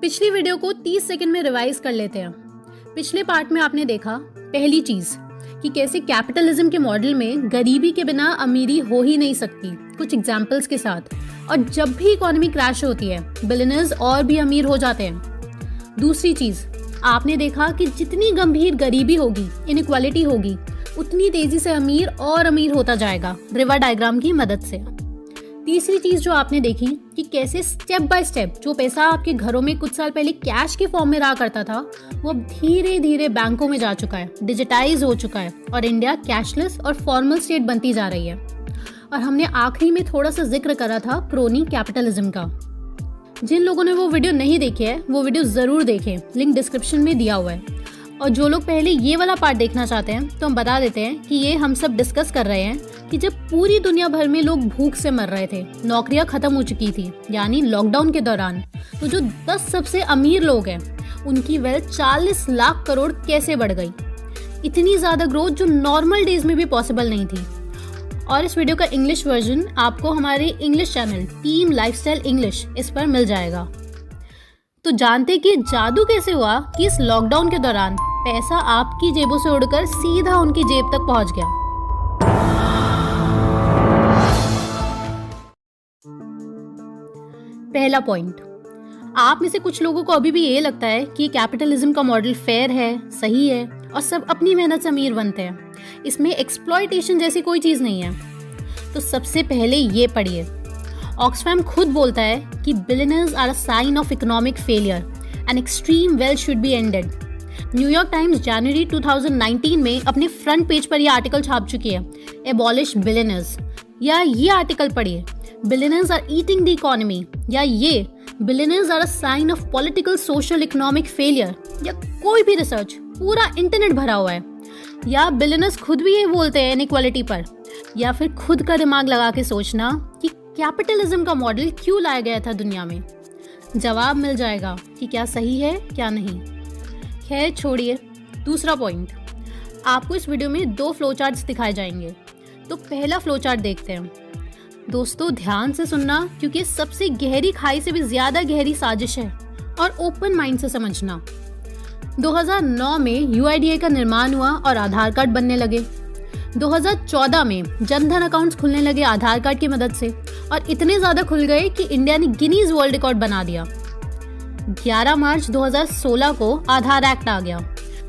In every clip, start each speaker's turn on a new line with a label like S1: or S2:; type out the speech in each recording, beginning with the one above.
S1: पिछली वीडियो को 30 सेकंड में रिवाइज कर लेते हैं। पिछले पार्ट में आपने देखा पहली चीज कि कैसे कैपिटलिज्म के मॉडल में गरीबी के बिना अमीरी हो ही नहीं सकती, कुछ एग्जाम्पल्स के साथ। और जब भी इकोनॉमी क्रैश होती है बिलियनर्स और भी अमीर हो जाते हैं। दूसरी चीज आपने देखा कि जितनी गंभीर गरीबी होगी, इनइक्वालिटी होगी, उतनी तेजी से अमीर और अमीर होता जाएगा रिवर डायग्राम की मदद से। तीसरी चीज जो आपने देखी कि कैसे स्टेप बाय स्टेप जो पैसा आपके घरों में कुछ साल पहले कैश के फॉर्म में रहा करता था वो अब धीरे धीरे बैंकों में जा चुका है, डिजिटाइज हो चुका है और इंडिया कैशलेस और फॉर्मल स्टेट बनती जा रही है। और हमने आखिरी में थोड़ा सा जिक्र करा था क्रोनी कैपिटलिज्म का। जिन लोगों ने वो वीडियो नहीं देखी है वो वीडियो जरूर देखें, लिंक डिस्क्रिप्शन में दिया हुआ है। और जो लोग पहले ये वाला पार्ट देखना चाहते हैं तो हम बता देते हैं कि ये हम सब डिस्कस कर रहे हैं कि जब पूरी दुनिया भर में लोग भूख से मर रहे थे, नौकरियां खत्म हो चुकी थी, यानी लॉकडाउन के दौरान, तो जो 10 सबसे अमीर लोग हैं उनकी वेल्थ 40 लाख करोड़ कैसे बढ़ गई। इतनी ज्यादा ग्रोथ जो नॉर्मल डेज में भी पॉसिबल नहीं थी। और इस वीडियो का इंग्लिश वर्जन आपको हमारे English channel team lifestyle English इस पर मिल जाएगा। तो जानते कि जादू कैसे हुआ कि इस लॉकडाउन के दौरान पैसा आपकी जेबों से उड़कर सीधा उनकी जेब तक पहुंच गया। पहला पॉइंट, आप में से कुछ लोगों को अभी भी ये लगता है कि कैपिटलिज्म का मॉडल फेयर है, सही है और सब अपनी मेहनत से अमीर बनते हैं, इसमें एक्सप्लॉयटेशन जैसी कोई चीज नहीं है। तो सबसे पहले ये पढ़िए, ऑक्सफैम खुद बोलता है कि billionaires are a sign of economic failure and extreme wealth should be ended. New York Times जनवरी 2019 में अपने फ्रंट पेज पर यह आर्टिकल छाप चुकी है, एबॉलिश बिलियनर्स। या ये आर्टिकल पढ़िए, billionaires are eating the economy, या ये billionaires are a sign of political social economic failure, या कोई भी रिसर्च, पूरा इंटरनेट भरा हुआ है। या बिलियनर्स खुद भी ये बोलते हैं इनइक्वालिटी पर। या फिर खुद का दिमाग लगा के सोचना कि कैपिटलिज्म का मॉडल क्यों लाया गया था दुनिया में। जवाब मिल जाएगा कि क्या सही है क्या नहीं। खैर छोड़िए, दूसरा पॉइंट, आपको इस वीडियो में 2 फ्लो चार्ट्स दिखाए जाएंगे। तो पहला फ्लो चार्ट देखते हैं। दोस्तों ध्यान से सुनना क्योंकि ये सबसे गहरी खाई से भी ज्यादा गहरी साजिश है, और ओपन माइंड से समझना। 2009 में UIDAI का निर्माण हुआ और आधार कार्ड बनने लगे। 2014 में जनधन अकाउंट्स खुलने लगे आधार कार्ड की मदद से, और इतने ज्यादा खुल गए कि इंडिया ने गिनीज वर्ल्ड रिकॉर्ड बना दिया। 11 मार्च 2016 को आधार एक्ट आ गया,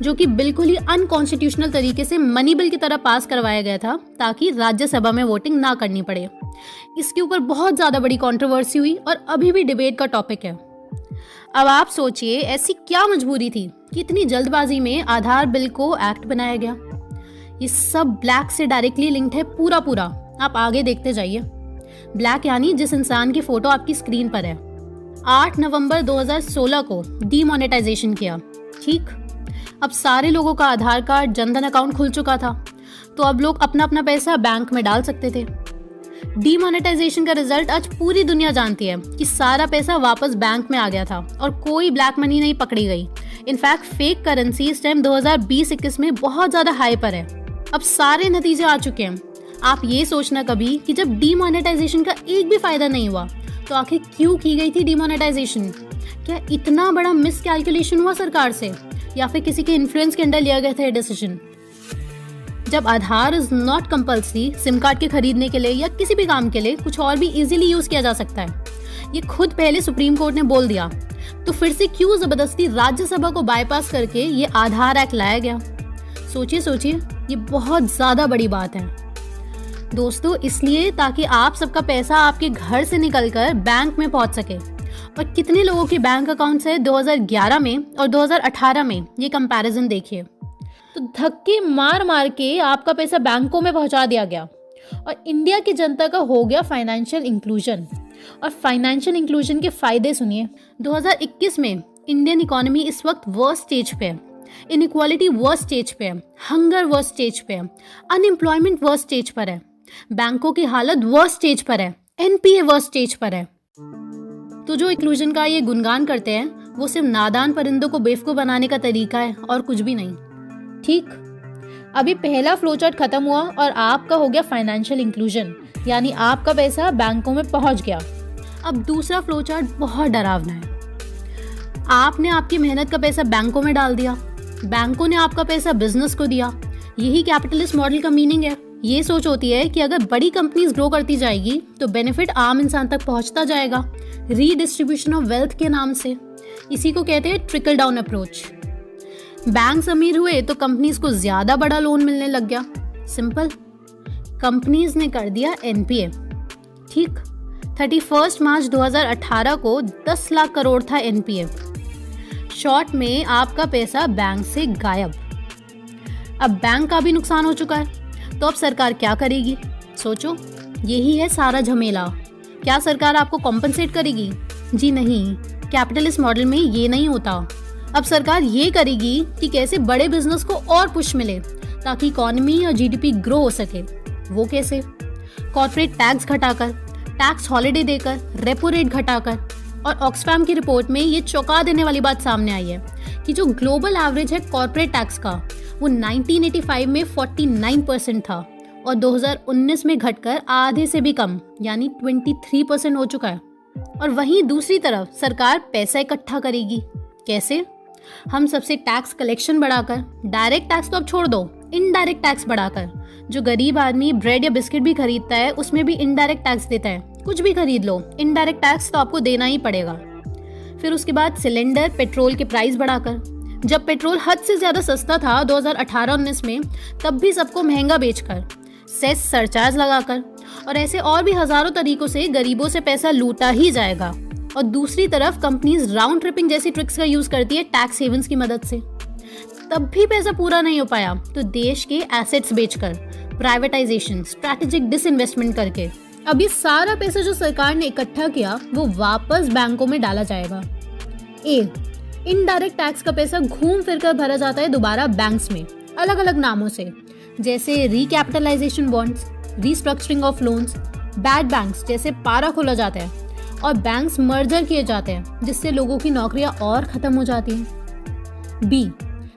S1: जो कि बिल्कुल ही अनकॉन्स्टिट्यूशनल तरीके से मनी बिल की तरह पास करवाया गया था ताकि राज्यसभा में वोटिंग ना करनी पड़े। इसके ऊपर बहुत ज्यादा बड़ी कंट्रोवर्सी हुई और अभी भी डिबेट का टॉपिक है। अब आप सोचिए ऐसी क्या मजबूरी थी कि इतनी जल्दबाजी में आधार बिल को एक्ट बनाया गया। ये सब ब्लैक से डायरेक्टली लिंक्ड है, पूरा। आप आगे देखते जाइए। ब्लैक यानी जिस इंसान की फोटो आपकी स्क्रीन पर है। 8 नवंबर 2016 को डीमोनेटाइजेशन किया। ठीक, अब सारे लोगों का आधार कार्ड, जनधन अकाउंट खुल चुका था, तो अब लोग अपना अपना पैसा बैंक में डाल सकते थे। डीमोनेटाइजेशन का रिजल्ट आज पूरी दुनिया जानती है कि सारा पैसा वापस बैंक में आ गया था और कोई ब्लैक मनी नहीं पकड़ी गई। इनफैक्ट फेक करेंसी इस टाइम 2020-21 में बहुत ज्यादा हाई पर है। अब सारे नतीजे आ चुके हैं। आप ये सोचना कभी कि जब डीमोनेटाइजेशन का एक भी फायदा नहीं हुआ तो आखिर क्यों की गई थी डीमोनेटाइजेशन? क्या इतना बड़ा मिसकैलकुलेशन हुआ सरकार से, या फिर किसी के इन्फ्लुएंस के अंडर लिया गया था ये डिसीजन? जब Aadhaar is not compulsory SIM card के खरीदने के लिए या किसी भी काम के लिए, कुछ और भी इजीली यूज किया जा सकता है। ये खुद पहले सुप्रीम कोर्ट ने बोल दिया, तो फिर से क्यों जबरदस्ती राज्यसभा को बाईपास करके ये आधार एक्ट लाया गया? सोचिए, ये बहुत ज्यादा बड़ी बात है दोस्तों। इसलिए ताकि आप सबका पैसा आपके घर से निकलकर बैंक में पहुंच सके। और कितने लोगों के बैंक अकाउंट्स है 2011 में और 2018 में, ये कंपैरिजन देखिए। तो धक्के मार के आपका पैसा बैंकों में पहुंचा दिया गया और इंडिया की जनता का हो गया फाइनेंशियल इंक्लूजन। और फाइनेंशियल इंक्लूजन के फायदे सुनिए। 2021 में इंडियन इकोनॉमी इस वक्त वर्स्ट स्टेज पे है, इनइक्वालिटी वर्स्ट स्टेज पे है, हंगर वर्स्ट स्टेज पे है, अनएम्प्लॉयमेंट वर्स्ट स्टेज पर है, बैंकों की हालत वर्स्ट स्टेज पर है, NPA वर्स्ट स्टेज पर है। तो जो इंक्लूजन का ये गुणगान करते हैं वो सिर्फ नादान परिंदों को बेवकूफ बनाने का तरीका है और कुछ भी नहीं। ठीक, अभी पहला फ्लो चार्ट खत्म हुआ और आपका हो गया फाइनेंशियल इंक्लूजन, यानी आपका पैसा बैंकों में पहुंच गया। अब दूसरा फ्लो चार्ट बहुत डरावना है। आपने आपकी मेहनत का पैसा बैंकों में डाल दिया, बैंकों ने आपका पैसा बिजनेस को दिया। यही कैपिटलिस्ट मॉडल का मीनिंग है। ये सोच होती है कि अगर बड़ी कंपनीज ग्रो करती जाएगी तो बेनिफिट आम इंसान तक पहुंचता जाएगा, रीडिस्ट्रीब्यूशन ऑफ वेल्थ के नाम से। इसी को कहते हैं ट्रिकल डाउन अप्रोच। बैंक्स अमीर हुए तो कंपनीज को ज्यादा बड़ा लोन मिलने लग गया। सिंपल, कंपनीज ने कर दिया एनपीए। ठीक, 31 मार्च 2018 को 10 लाख करोड़ था एनपीए। शॉर्ट में आपका पैसा बैंक से गायब। अब बैंक का भी नुकसान हो चुका है, तो अब सरकार क्या करेगी? सोचो, यही है सारा झमेला। क्या सरकार आपको कॉम्पनसेट करेगी? जी नहीं, कैपिटलिस्ट मॉडल में ये नहीं होता। अब सरकार ये करेगी कि कैसे बड़े बिजनेस को और पुश मिले ताकि इकोनॉमी और जीडीपी ग्रो हो सके। वो कैसे? कॉर्पोरेट टैक्स घटाकर, टैक्स हॉलिडे देकर, रेपो रेट घटाकर। और ऑक्सफैम की रिपोर्ट में ये चौंका देने वाली बात सामने आई है कि जो ग्लोबल एवरेज है कॉर्पोरेट टैक्स का, वो 1985 में 49% था और 2019 में घटकर आधे से भी कम यानी 23% हो चुका है। और वहीं दूसरी तरफ सरकार पैसा इकट्ठा करेगी। कैसे? हम सबसे टैक्स कलेक्शन बढ़ाकर, डायरेक्ट टैक्स तो अब छोड़ दो, इनडायरेक्ट टैक्स बढ़ाकर। जो गरीब आदमी ब्रेड या बिस्किट भी खरीदता है उसमें भी इनडायरेक्ट टैक्स देता है। कुछ भी खरीद लो, इनडायरेक्ट टैक्स तो आपको देना ही पड़ेगा। फिर उसके बाद सिलेंडर पेट्रोल के प्राइस बढ़ाकर। जब पेट्रोल हद से ज्यादा सस्ता था 2018-19 में, तब भी सबको महंगा बेचकर, सेस सरचार्ज लगाकर। और ऐसे और भी हजारों तरीकों से गरीबों से पैसा लूटा ही जाएगा। और दूसरी तरफ कंपनीज राउंड ट्रिपिंग जैसी ट्रिक्स का यूज करती है टैक्स हेवंस की मदद से। तब भी पैसा पूरा नहीं हो पाया तो देश के एसेट्स बेचकर, प्राइवेटाइजेशन, स्ट्रैटेजिक डिसइन्वेस्टमेंट करके अब ये सारा पैसा जो सरकार ने इकट्ठा किया वो वापस बैंकों में डाला जाएगा। इनडायरेक्ट टैक्स का पैसा घूम फिर कर भरा जाता है दोबारा बैंक्स में, अलग अलग नामों से, जैसे recapitalisation bonds, restructuring of loans. Bad banks जैसे पारा खोला जाता है और बैंक्स मर्जर किए जाते हैं, जिससे लोगों की नौकरियां और खत्म हो जाती हैं। बी,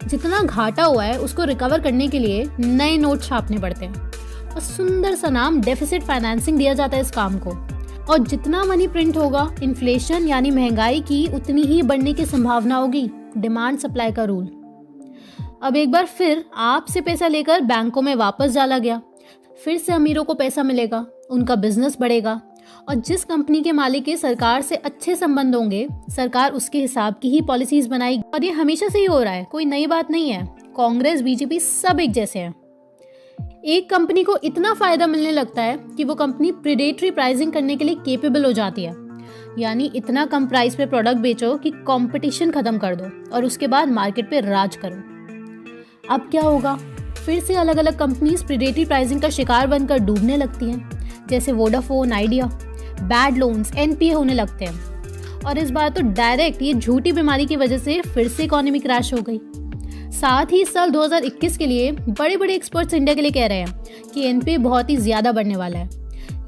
S1: जितना घाटा हुआ है उसको रिकवर करने के लिए नए नोट छापने पड़ते हैं और सुंदर सा नाम डेफिसिट फाइनेंसिंग दिया जाता है इस काम को। और जितना मनी प्रिंट होगा, इन्फ्लेशन यानी महंगाई की उतनी ही बढ़ने की संभावना होगी। डिमांड सप्लाई का रूल। अब एक बार फिर आपसे पैसा लेकर बैंकों में वापस डाला गया। फिर से अमीरों को पैसा मिलेगा, उनका बिजनेस बढ़ेगा और जिस कंपनी के मालिक के सरकार से अच्छे संबंध होंगे, सरकार उसके हिसाब की ही पॉलिसीज बनाएगी। और ये हमेशा से ही हो रहा है, कोई नई बात नहीं है। कांग्रेस, बीजेपी सब एक जैसे हैं। एक कंपनी को इतना फायदा मिलने लगता है कि वो कंपनी प्रेडेटरी प्राइसिंग करने के लिए केपेबल हो जाती है, यानी इतना कम प्राइस पे प्रोडक्ट बेचो कि कंपटीशन खत्म कर दो और उसके बाद मार्केट पे राज करो। अब क्या होगा? फिर से अलग अलग कंपनीज प्रेडेटरी प्राइसिंग का शिकार बनकर डूबने लगती हैं, जैसे Vodafone, idea. Bad loans, NPA होने लगते हैं। और इस बार तो डायरेक्ट ये झूठी बीमारी की वजह से फिर से इकोनॉमी क्रैश हो गई। साथ ही इस साल 2021 के लिए बड़े बड़े एक्सपर्ट्स इंडिया के लिए कह रहे हैं कि एनपीए बहुत ही ज्यादा बढ़ने वाला है,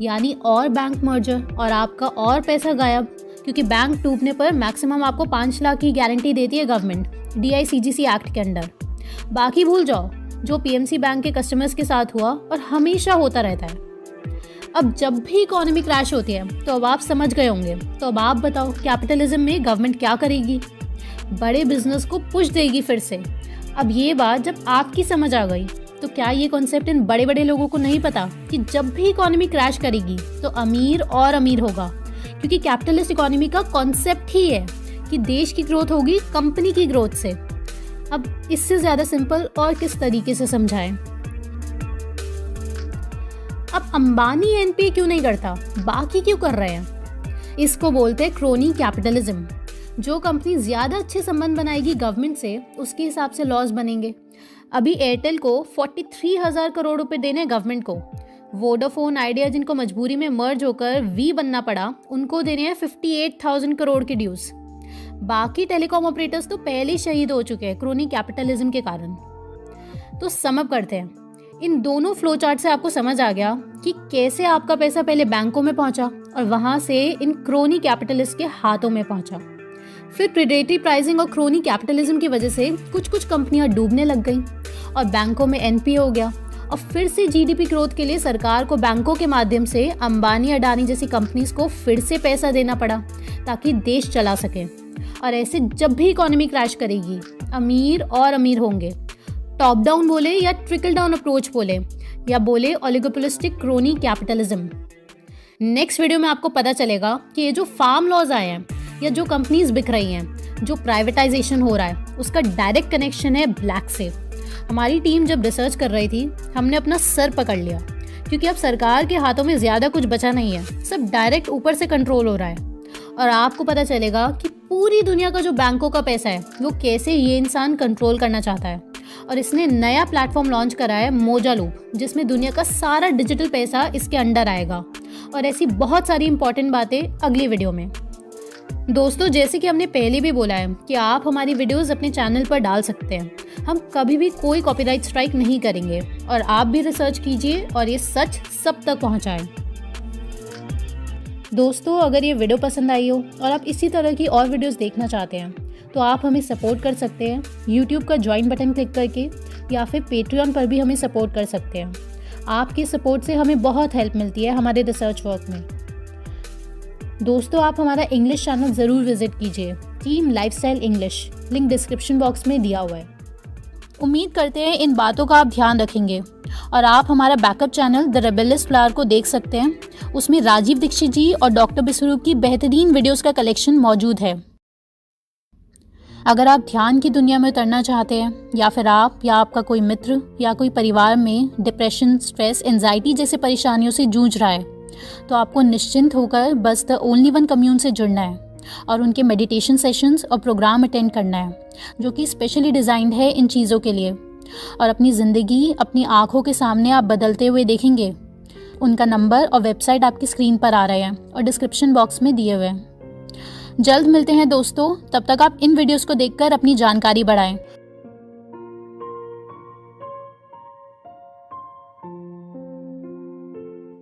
S1: यानी और बैंक मर्जर और आपका और पैसा गायब। क्योंकि बैंक डूबने पर मैक्सिमम आपको 5 लाख की गारंटी देती है गवर्नमेंट DICGC एक्ट के अंडर। बाकी भूल जाओ जो पीएमसी बैंक के कस्टमर्स के साथ हुआ और हमेशा होता रहता है। अब जब भी इकोनॉमी क्रैश होती है तो अब आप समझ गए होंगे। तो अब आप बताओ, कैपिटलिज्म में गवर्नमेंट क्या करेगी? बड़े बिजनेस को पुश देगी फिर से। अब ये बात जब आपकी समझ आ गई तो क्या ये कॉन्सेप्ट इन बड़े बड़े लोगों को नहीं पता कि जब भी इकोनॉमी क्रैश करेगी तो अमीर और अमीर होगा? क्योंकि कैपिटलिस्ट इकोनॉमी का कॉन्सेप्ट ही है कि देश की ग्रोथ होगी कंपनी की ग्रोथ से। अब इससे ज्यादा सिंपल और किस तरीके से समझाएं? अब अंबानी एनपीए क्यों नहीं करता, बाकी क्यों कर रहे हैं? इसको बोलते हैं क्रोनी कैपिटलिज्म। जो कंपनी ज्यादा अच्छे संबंध बनाएगी गवर्नमेंट से, उसके हिसाब से लॉस बनेंगे। अभी एयरटेल को 43,000 करोड़ रुपए देने गवर्नमेंट को। वोडाफोन, आइडिया जिनको मजबूरी में मर्ज होकर वी बनना पड़ा, उनको देने हैं 58,000 करोड़ के ड्यूज। बाकी टेलीकॉम ऑपरेटर्स तो पहले ही शहीद हो चुके हैं क्रोनी कैपिटलिज्म के कारण। तो समअप करते हैं। इन दोनों फ्लो चार्ट से आपको समझ आ गया कि कैसे आपका पैसा पहले बैंकों में पहुंचा और वहां से इन क्रोनी कैपिटलिस्ट के हाथों में पहुंचा। फिर प्रेडेटरी प्राइसिंग और क्रोनी कैपिटलिज्म की वजह से कुछ कुछ कंपनियां डूबने लग गईं और बैंकों में एनपीए हो गया। और फिर से जीडीपी ग्रोथ के लिए सरकार को बैंकों के माध्यम से अंबानी, अडानी जैसी कंपनीज को फिर से पैसा देना पड़ा ताकि देश चला सके। और ऐसे जब भी इकोनॉमी क्रैश करेगी, अमीर और अमीर होंगे। टॉप डाउन बोले या ट्रिकल डाउन अप्रोच बोले या बोले oligopolistic crony capitalism. Next video में आपको पता चलेगा कि ये जो फार्म लॉज आए हैं या जो कंपनीज बिक रही हैं, जो प्राइवेटाइजेशन हो रहा है, उसका डायरेक्ट कनेक्शन है ब्लैक से। हमारी टीम जब रिसर्च कर रही थी, हमने अपना सर पकड़ लिया, क्योंकि अब सरकार के हाथों में ज़्यादा कुछ बचा नहीं है, सब डायरेक्ट ऊपर से कंट्रोल हो रहा है। और आपको पता चलेगा कि पूरी दुनिया का जो बैंकों का पैसा है वो कैसे ये इंसान कंट्रोल करना चाहता है। और इसने नया प्लेटफॉर्म लॉन्च करा है, मोजालूप, जिसमें दुनिया का सारा डिजिटल पैसा इसके अंडर आएगा। और ऐसी बहुत सारी इंपॉर्टेंट बातें अगली वीडियो में। दोस्तों, जैसे कि हमने पहले भी बोला है कि आप हमारी वीडियोस अपने चैनल पर डाल सकते हैं। हम कभी भी कोई कॉपीराइट स्ट्राइक नहीं करेंगे और आप भी रिसर्च कीजिए और ये सच सब तक पहुंचाएं। दोस्तों, अगर ये वीडियो पसंद आई हो और आप इसी तरह की और वीडियोस देखना चाहते हैं तो आप हमें सपोर्ट कर सकते हैं यूट्यूब का ज्वाइन बटन क्लिक करके, या फिर पेट्रियन पर भी हमें सपोर्ट कर सकते हैं। आपके सपोर्ट से हमें बहुत हेल्प मिलती है हमारे रिसर्च वर्क में। दोस्तों, आप हमारा इंग्लिश चैनल ज़रूर विजिट कीजिए, team lifestyle English, link description box में दिया हुआ है। उम्मीद करते हैं इन बातों का आप ध्यान रखेंगे और आप हमारा backup channel the rebellious flower को देख सकते हैं। उसमें राजीव दीक्षित जी और डॉक्टर बिस्वरूप की बेहतरीन वीडियोस का कलेक्शन मौजूद है। अगर आप ध्यान की दुनिया में उतरना चाहते हैं, या फिर आप या आपका कोई मित्र या कोई परिवार में डिप्रेशन, स्ट्रेस, एंजाइटी जैसे परेशानियों से जूझ रहा है, तो आपको निश्चिंत होकर बस द ओनली वन कम्यून से जुड़ना है और उनके मेडिटेशन सेशंस और प्रोग्राम अटेंड करना है, जो कि स्पेशली डिज़ाइंड है इन चीज़ों के लिए। और अपनी ज़िंदगी अपनी आँखों के सामने आप बदलते हुए देखेंगे। उनका नंबर और वेबसाइट आपकी स्क्रीन पर आ रहे हैं और डिस्क्रिप्शन बॉक्स में दिए हुए हैं। जल्द मिलते हैं दोस्तों, तब तक आप इन वीडियोस को देखकर अपनी जानकारी बढ़ाएं।